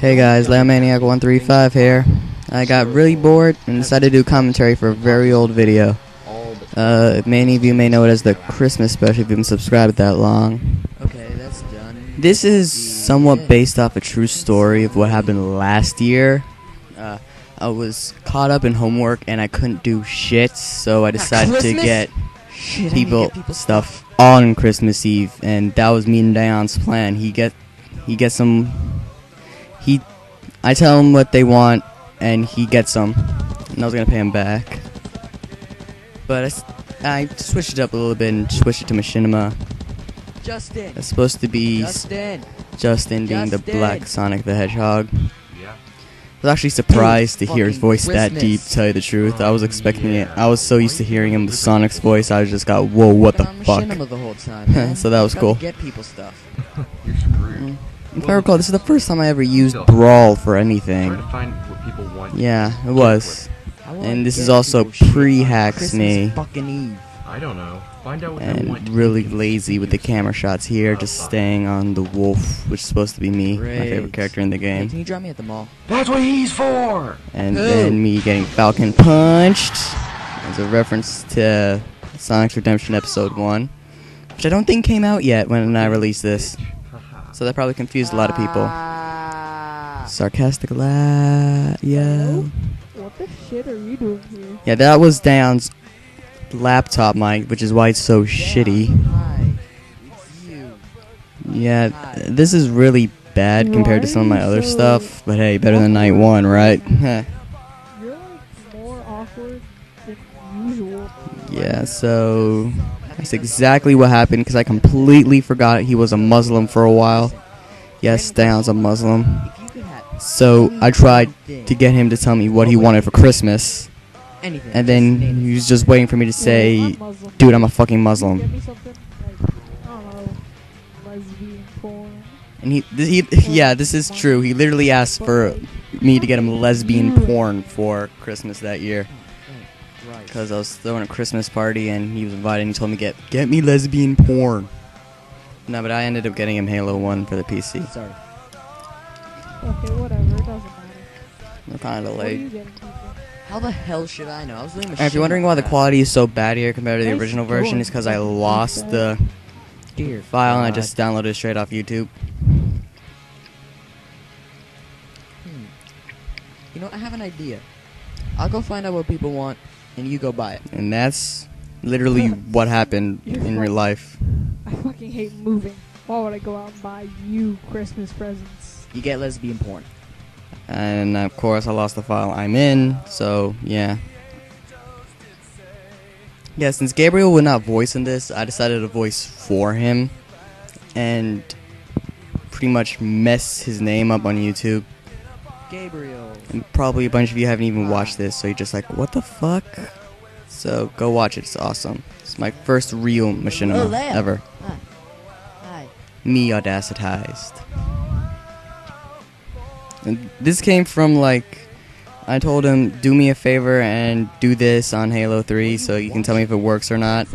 Hey guys, Leomaniac135 here. I got really bored and decided to do commentary for a very old video. Many of you may know it as the Christmas special if you've been subscribed that long. Okay, that's done. This is somewhat based off a true story of what happened last year. I was caught up in homework and I couldn't do shit, so I decided to get people stuff on Christmas Eve, and that was me and Dion's plan. I tell him what they want, and he gets them, and I was gonna pay him back. But I switched it up a little bit and switched it to Machinima. Justin. It's supposed to be Justin being the Black Sonic the Hedgehog. I was actually surprised to hear his voice that deep, to tell you the truth. I was expecting it. I was so used to hearing him with Sonic's voice, I just got, whoa, what the fuck? The whole time, so that was cool. Get people stuff. You're screwed. If I recall, this is the first time I ever used Brawl for anything. Try to find what people want. Yeah, it was. And this is also pre-hacks me. I don't know. Find out what they And want. really lazy with the camera shots here, just staying on the wolf, which is supposed to be me, my favorite character in the Hey, game. can you drop me at the mall? That's what he's for! And then me getting Falcon punched as a reference to Sonic's Redemption Episode 1, which I don't think came out yet when I released this. So that probably confused a lot of people. Sarcastic yeah. What the shit are you doing here? Yeah, that was Dan's laptop mic, which is why it's so shitty. Hi. It's you. Yeah, this is really bad compared to some of my other stuff, but hey, better than night one, right? You're like more awkward than usual. Yeah, so that's exactly what happened, because I completely forgot he was a Muslim for a while. Yes, Dan's a Muslim. So I tried to get him to tell me what he wanted for Christmas, and then he was just waiting for me to say, dude, I'm a fucking Muslim. Get me something like, I don't know, lesbian porn. And yeah, this is true. He literally asked for me to get him lesbian porn for Christmas that year. Because I was throwing a Christmas party and he was invited and he told me, get me lesbian porn. No, but I ended up getting him Halo 1 for the PC. Sorry. Okay, whatever, it doesn't matter. I'm kind of What are you late. getting people? How the hell should I know? I was doing And if you're wondering why the quality is so bad here compared to the Nice original version, it's because I going. lost the Dear file and I God. just downloaded it straight off YouTube. You know, I have an idea. I'll go find out what people want, and you go buy it. And that's literally what happened in real life. I fucking hate moving. Why would I go out and buy you Christmas presents? You get lesbian porn. And of course I lost the file I'm in, so yeah. Yeah, since Gabriel would not voice in this, I decided to voice for him and pretty much mess his name up on YouTube. Gabriel. And probably a bunch of you haven't even watched this, so you're just like, what the fuck? So go watch it, it's awesome. It's my first real machinima ever. Hi. Me audacitized. And this came from, like, I told him, do me a favor and do this on Halo 3 so you can tell me if it works or not.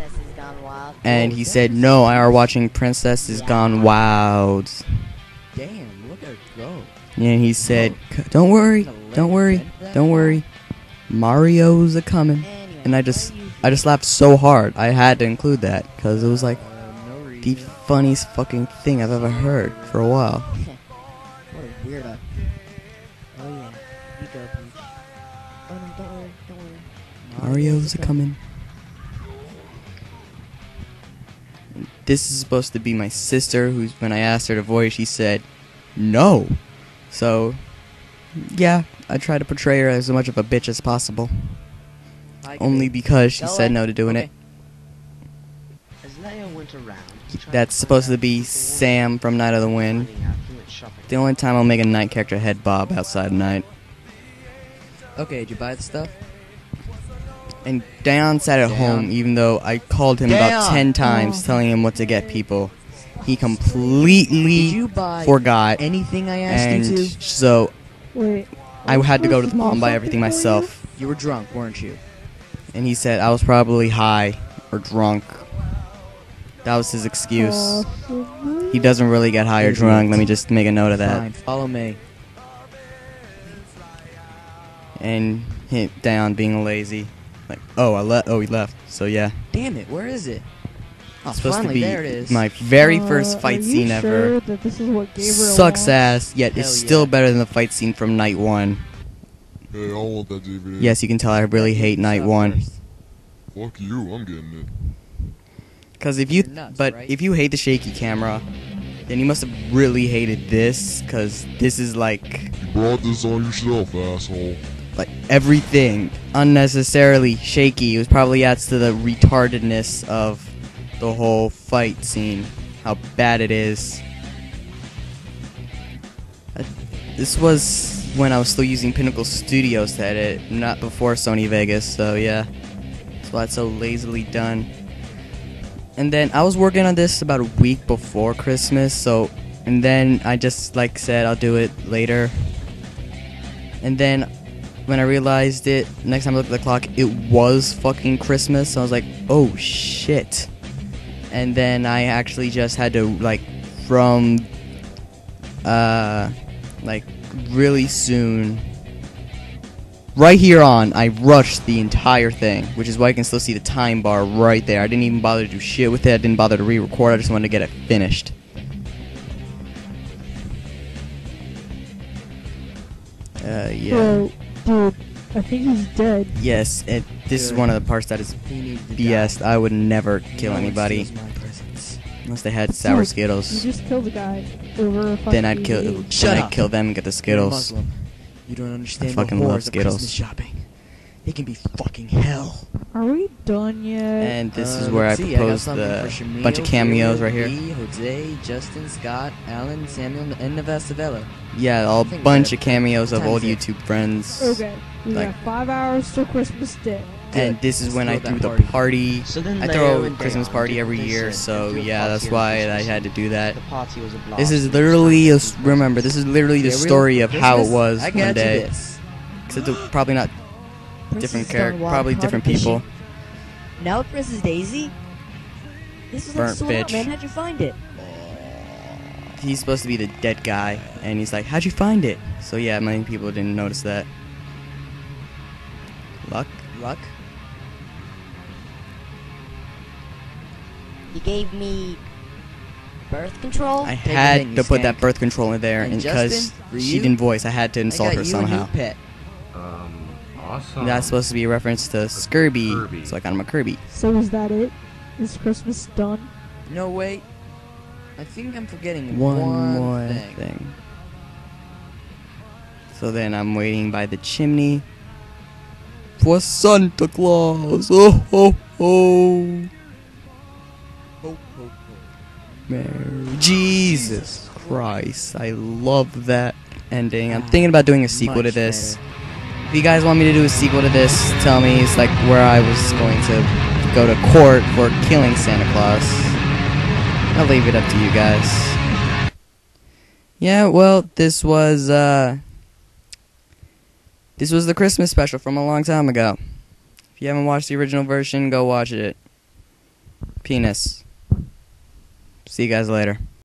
And he said, no, I are watching Princesses Gone Wild. Damn, look at her go. And he said, don't worry, don't worry, don't worry. Mario's a coming. And I just laughed so hard. I had to include that because it was like the funniest fucking thing I've ever heard for a while. What a weirdo. Oh yeah, you go, Peach. Oh no, don't worry, don't worry. Mario's a coming. This is supposed to be my sister, who's, when I asked her to voice, she said no. So, yeah, I try to portray her as much of a bitch as possible. Only because she said no to doing it. As Leia went around, That's supposed to be Sam from Night of the Wind. The only time I'll make a night character head bob outside at night. Okay, did you buy the stuff? And Dion sat at home, even though I called him about 10 times telling him what to get people. He completely Did you buy forgot. anything I asked And you to? so Wait. I had to go to the mall and buy everything myself. You were drunk, weren't you? And he said I was probably high or drunk. That was his excuse. He doesn't really get high or drunk. Let me just make a note of that. Fine, follow me. and hit down being lazy. Like, he left. So yeah, Damn it, where is it? Oh, it's supposed finally, to be there it is. my very first fight are scene you ever. sure that this is what Gabriel Sucks wants? ass, yet it's Hell still yeah. better than the fight scene from night 1. Hey, I don't want that DVD. Yes, you can tell I really hate night 1. Fuck you, I'm getting it. Cause if you, You're nuts, but right? if you hate the shaky camera, then you must have really hated this. Cause this is like You brought this on yourself, asshole. everything unnecessarily shaky. It was probably adds to the retardedness of the whole fight scene. How bad it is. This was when I was still using Pinnacle Studios to edit, not before Sony Vegas. So yeah, that's why it's so lazily done. And then I was working on this about a week before Christmas, and then I just said I'll do it later. And then when I realized it, next time I looked at the clock, it was fucking Christmas. So I was like, oh shit. And then I actually just had to from really soon, right here on, I rushed the entire thing, which is why I can still see the time bar right there. I didn't even bother to do shit with it. I didn't bother to re-record. I just wanted to get it finished. Yeah. Bro, dude, I think he's dead. Yes, this is Good. one of the parts that is He needs to BS. I would never kill No one anybody steals my presents. unless they had sour Dude, You Skittles. just killed a guy over a fucking Then I'd kill. DVD. Shut Then up. I'd kill them and get the You're a Skittles. Muslim. You don't understand I the fucking love horrors of Skittles. Christmas shopping. It can be fucking hell. Are we done yet? And this is where I let's see, propose got something the for Shamil, bunch of cameos right here. Lee, Jose, Justin, Scott, Alan, Samuel, and Navastavella. Yeah, all I think bunch that- of cameos of time old is it? YouTube friends. Okay, we like- got 5 hours till Christmas Day. And this is Let's when I throw threw that the party. party. So then I Leo throw a and Christmas Dale party did every what they year, said so and threw a yeah, party that's on why I Christmas. had to do that. The party was a blast. This is literally remember, this is literally the Gabriel, story of how it Christmas, was I got one you day. this. Except probably not different Princess character, Stonewall, probably Carter different Fishing. people. Now Princess Daisy? This was Burnt sold out, bitch. man. How'd you find it? He's supposed to be the dead guy, and he's like, "How'd you find it?" So yeah, many people didn't notice that. Luck. You gave me birth control? I Take a had hit, you to put that skank. birth control in there, And and because Justin, for she you, didn't voice, I had to insult I got her you somehow. a new pet. Awesome. That's supposed to be a reference to Skirby, Kirby. so I got him a Kirby. So is that it? Is Christmas done? No, wait. I think I'm forgetting One one more thing. So then I'm waiting by the chimney for Santa Claus. Oh ho ho! Merry Jesus Christ! I love that ending. I'm thinking about doing a sequel to Much this. better. If you guys want me to do a sequel to this, tell me. It's like where I was going to go to court for killing Santa Claus. I'll leave it up to you guys. Yeah, well, this was the Christmas special from a long time ago. If you haven't watched the original version, go watch it. Penis. See you guys later.